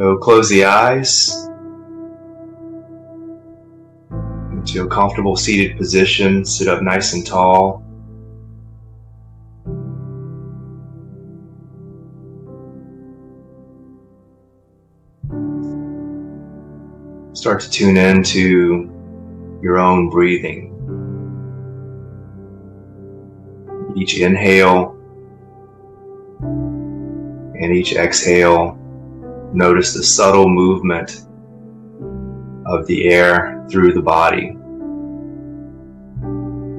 So close the eyes into a comfortable seated position. Sit up nice and tall. Start to tune into your own breathing. Each inhale and each exhale, notice the subtle movement of the air through the body.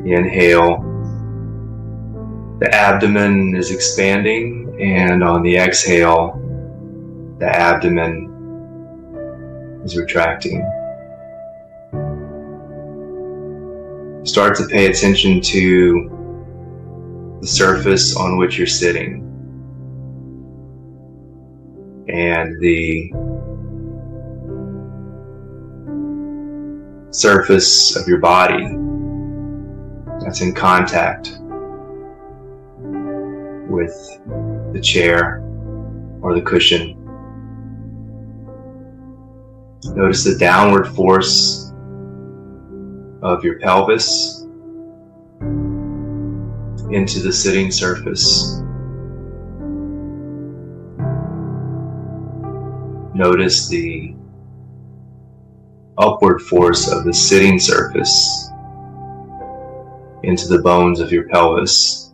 Inhale, the abdomen is expanding, and on the exhale, the abdomen is retracting. Start to pay attention to the surface on which you're sitting and the surface of your body that's in contact with the chair or the cushion. Notice the downward force of your pelvis into the sitting surface. Notice the upward force of the sitting surface into the bones of your pelvis.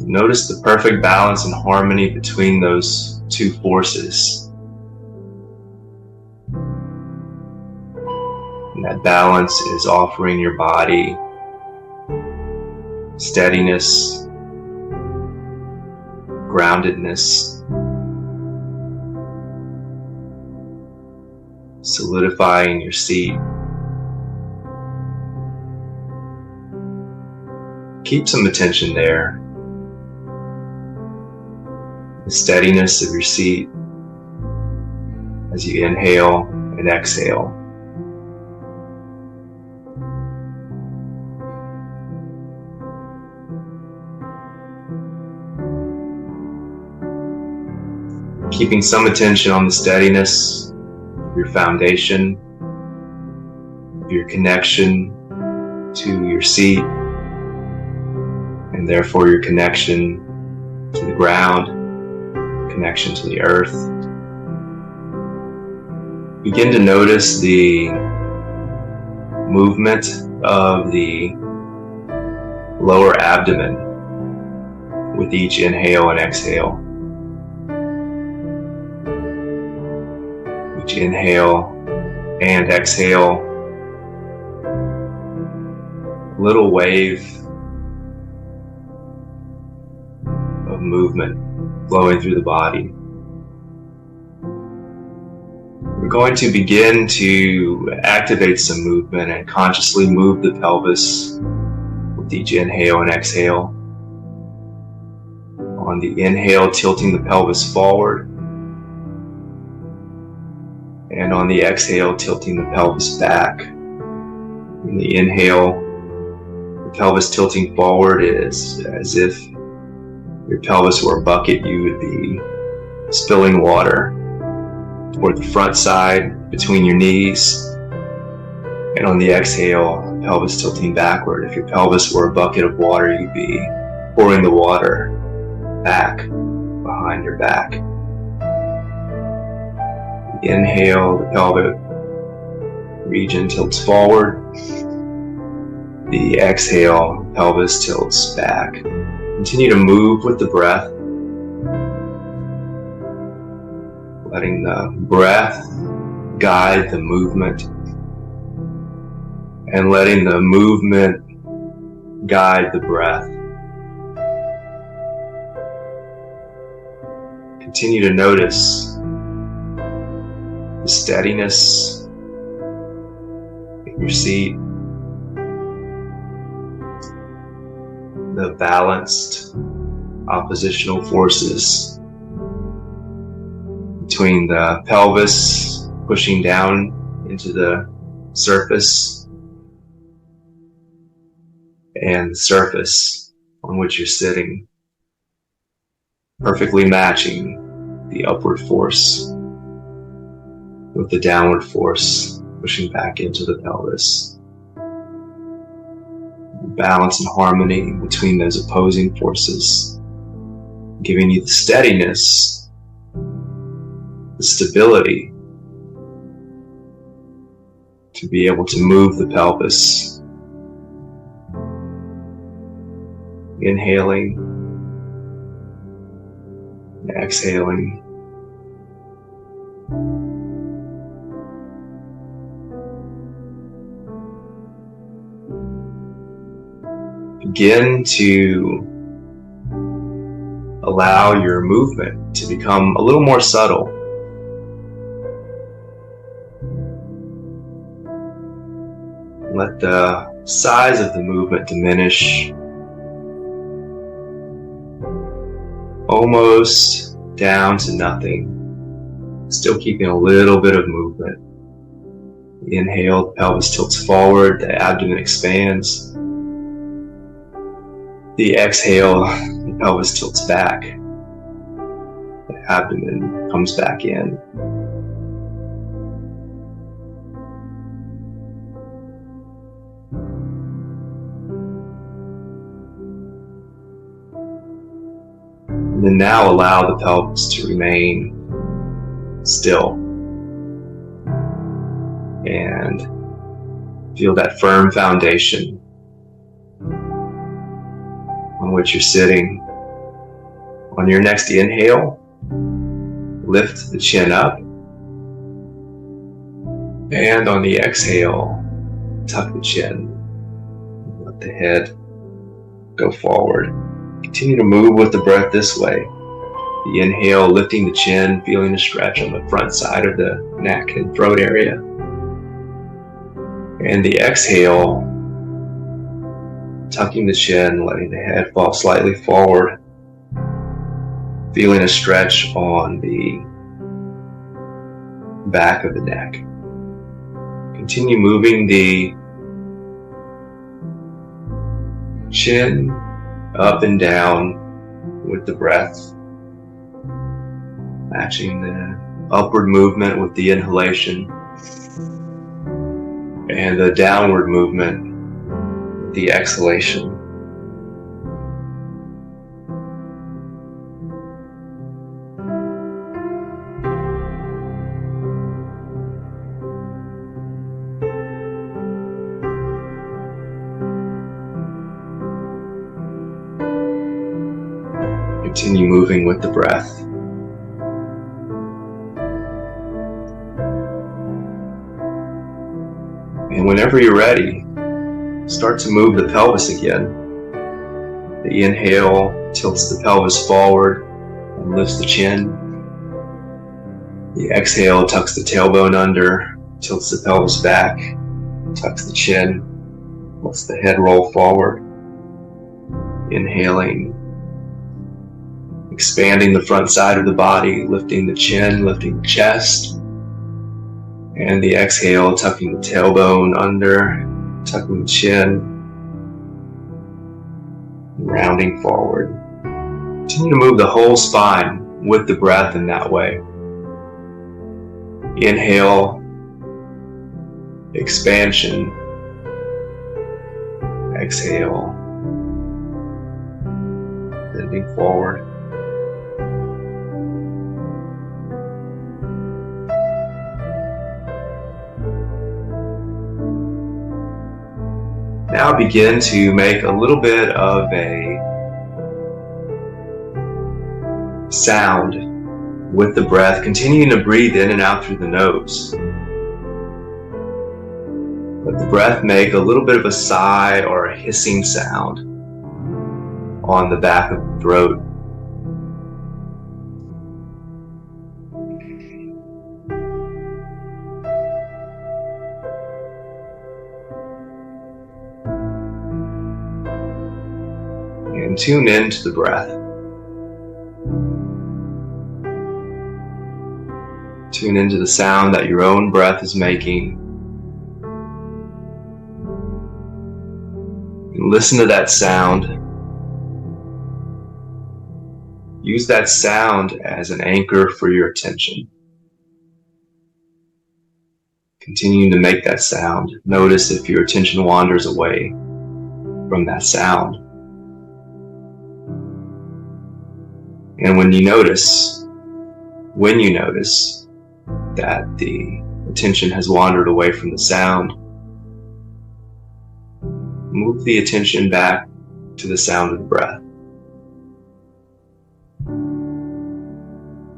Notice the perfect balance and harmony between those two forces. And that balance is offering your body steadiness, groundedness, solidifying your seat. Keep some attention there. The steadiness of your seat as you inhale and exhale. Keeping some attention on the steadiness of your foundation, of your connection to your seat, and therefore your connection to the ground, connection to the earth. Begin to notice the movement of the lower abdomen with each inhale and exhale. Each inhale and exhale, a little wave of movement flowing through the body. We're going to begin to activate some movement and consciously move the pelvis with each inhale and exhale. On the inhale, tilting the pelvis forward. And on the exhale, tilting the pelvis back. In the inhale, the pelvis tilting forward is as if your pelvis were a bucket. You would be spilling water toward the front side between your knees. And on the exhale, pelvis tilting backward. If your pelvis were a bucket of water, you'd be pouring the water back behind your back. Inhale, the pelvic region tilts forward. The exhale, pelvis tilts back. Continue to move with the breath, letting the breath guide the movement and letting the movement guide the breath. Continue to notice the steadiness in your seat, the balanced oppositional forces between the pelvis pushing down into the surface and the surface on which you're sitting. perfectly matching the upward force with the downward force pushing back into the pelvis. Balance and harmony between those opposing forces, giving you the steadiness, the stability to be able to move the pelvis. Inhaling, exhaling. Begin to allow your movement to become a little more subtle. Let the size of the movement diminish almost down to nothing, still keeping a little bit of movement. Inhale, the pelvis tilts forward, the abdomen expands. The exhale, the pelvis tilts back, the abdomen comes back in. And then now allow the pelvis to remain still and feel that firm foundation on which you're sitting. On your next inhale, lift the chin up, and on the exhale, tuck the chin. Let the head go forward. Continue to move with the breath this way. The inhale, lifting the chin, feeling a stretch on the front side of the neck and throat area. And the exhale, tucking the chin, letting the head fall slightly forward, feeling a stretch on the back of the neck. Continue moving the chin up and down with the breath, matching the upward movement with the inhalation and the downward movement with the exhalation. Continue moving with the breath. And whenever you're ready, start to move the pelvis again. The inhale tilts the pelvis forward and lifts the chin. The exhale tucks the tailbone under, tilts the pelvis back, tucks the chin, lets the head roll forward. Inhaling, expanding the front side of the body, lifting the chin, lifting the chest. And the exhale, tucking the tailbone under, tucking the chin, rounding forward. Continue to move the whole spine with the breath in that way. Inhale, expansion. Exhale, bending forward. Now begin to make a little bit of a sound with the breath, continuing to breathe in and out through the nose. Let the breath make a little bit of a sigh or a hissing sound on the back of the throat. And tune into the breath. Tune into the sound that your own breath is making. And listen to that sound. use that sound as an anchor for your attention. Continuing to make that sound. Notice if your attention wanders away from that sound. And when you notice that the attention has wandered away from the sound, move the attention back to the sound of the breath.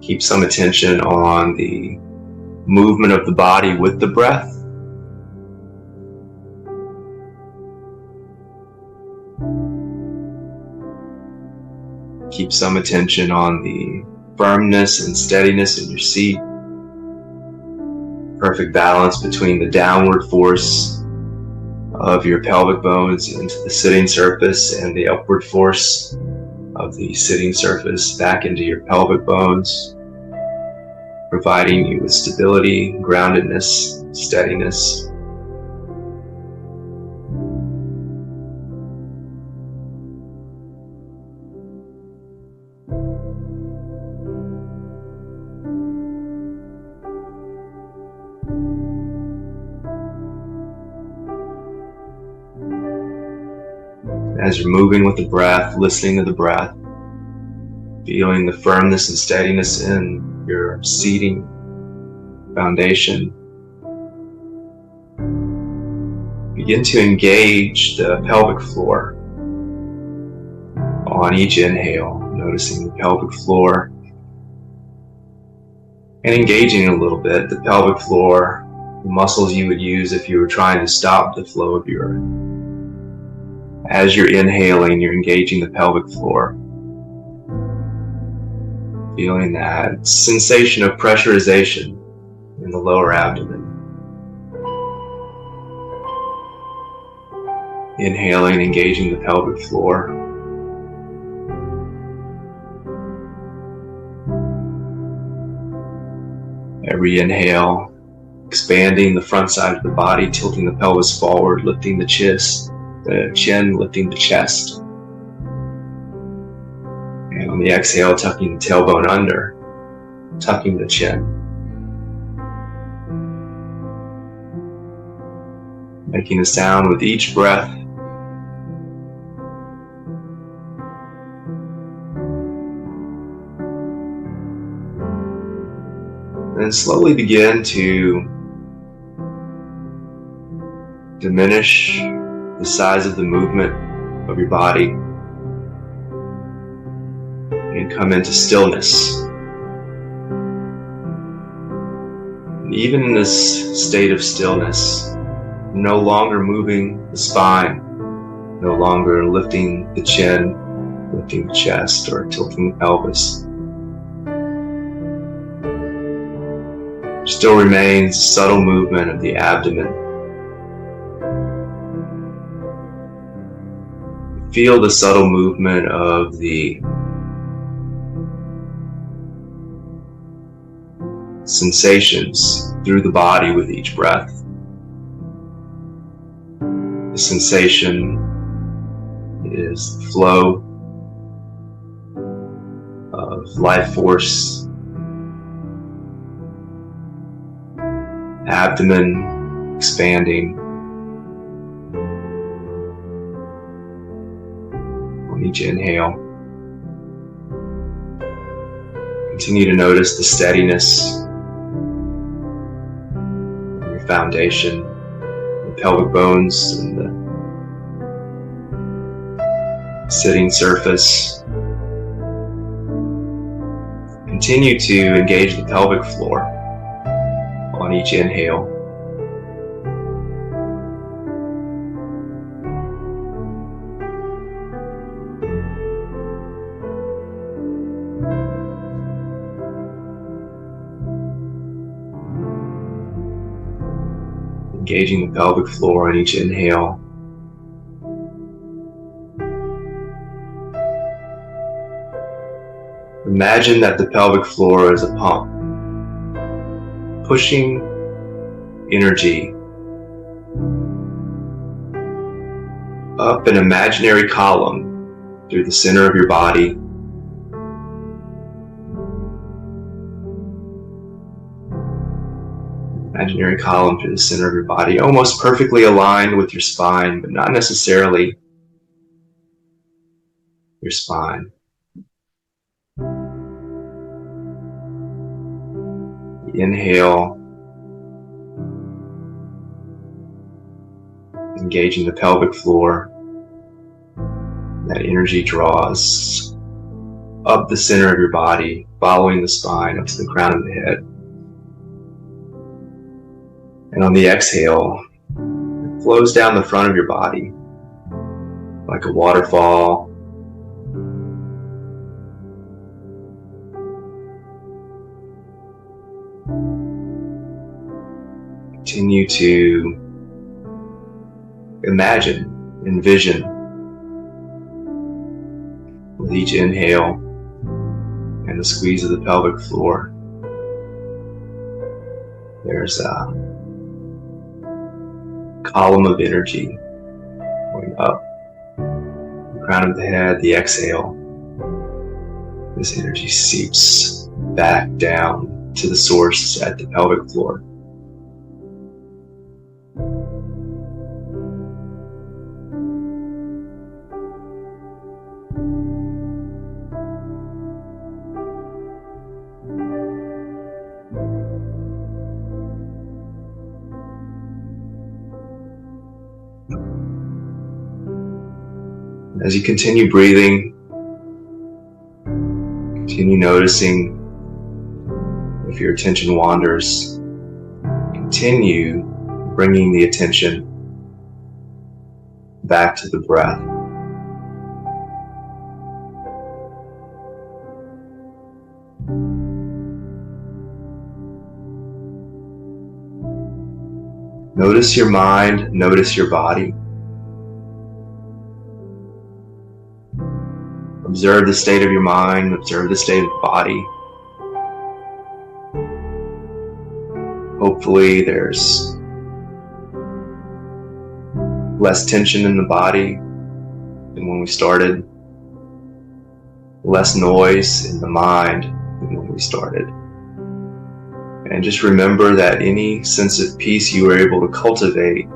Keep some attention on the movement of the body with the breath. Keep some attention on the firmness and steadiness in your seat. Perfect balance between the downward force of your pelvic bones into the sitting surface and the upward force of the sitting surface back into your pelvic bones, providing you with stability, groundedness, steadiness. As you're moving with the breath, listening to the breath, feeling the firmness and steadiness in your seating foundation, begin to engage the pelvic floor on each inhale, noticing the pelvic floor and engaging a little bit the pelvic floor, the muscles you would use if you were trying to stop the flow of urine. As you're inhaling, you're engaging the pelvic floor, feeling that sensation of pressurization in the lower abdomen. Inhaling, engaging the pelvic floor. Every inhale, expanding the front side of the body, tilting the pelvis forward, lifting the chin, lifting the chest. And on the exhale, tucking the tailbone under, tucking the chin. Making a sound with each breath. And slowly begin to diminish the size of the movement of your body and come into stillness. And even in this state of stillness, no longer moving the spine, no longer lifting the chin, lifting the chest, or tilting the pelvis. Still remains subtle movement of the abdomen. Feel the subtle movement of the sensations through the body with each breath. The sensation is the flow of life force, abdomen expanding on each inhale. Continue to notice the steadiness in your foundation, the pelvic bones and the sitting surface. Continue to engage the pelvic floor on each inhale. Engaging the pelvic floor on each inhale. Imagine that the pelvic floor is a pump, pushing energy up an imaginary column through the center of your body, imaginary column through the center of your body, almost perfectly aligned with your spine, but not necessarily your spine. Inhale, engaging the pelvic floor. That energy draws up the center of your body, following the spine up to the crown of the head. And on the exhale, it flows down the front of your body like a waterfall. Continue to imagine, envision with each inhale and the squeeze of the pelvic floor. There's a column of energy going up the crown of the head. The exhale, this energy seeps back down to the source at the pelvic floor. As you continue breathing, continue noticing if your attention wanders. Continue bringing the attention back to the breath. Notice your mind, notice your body. Observe the state of your mind, observe the state of the body. Hopefully there's less tension in the body than when we started, less noise in the mind than when we started. And just remember that any sense of peace you were able to cultivate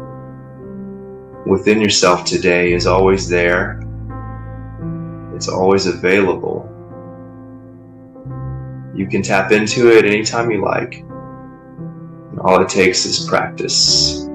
within yourself today is always there. It's always available. You can tap into it anytime you like. And all it takes is practice.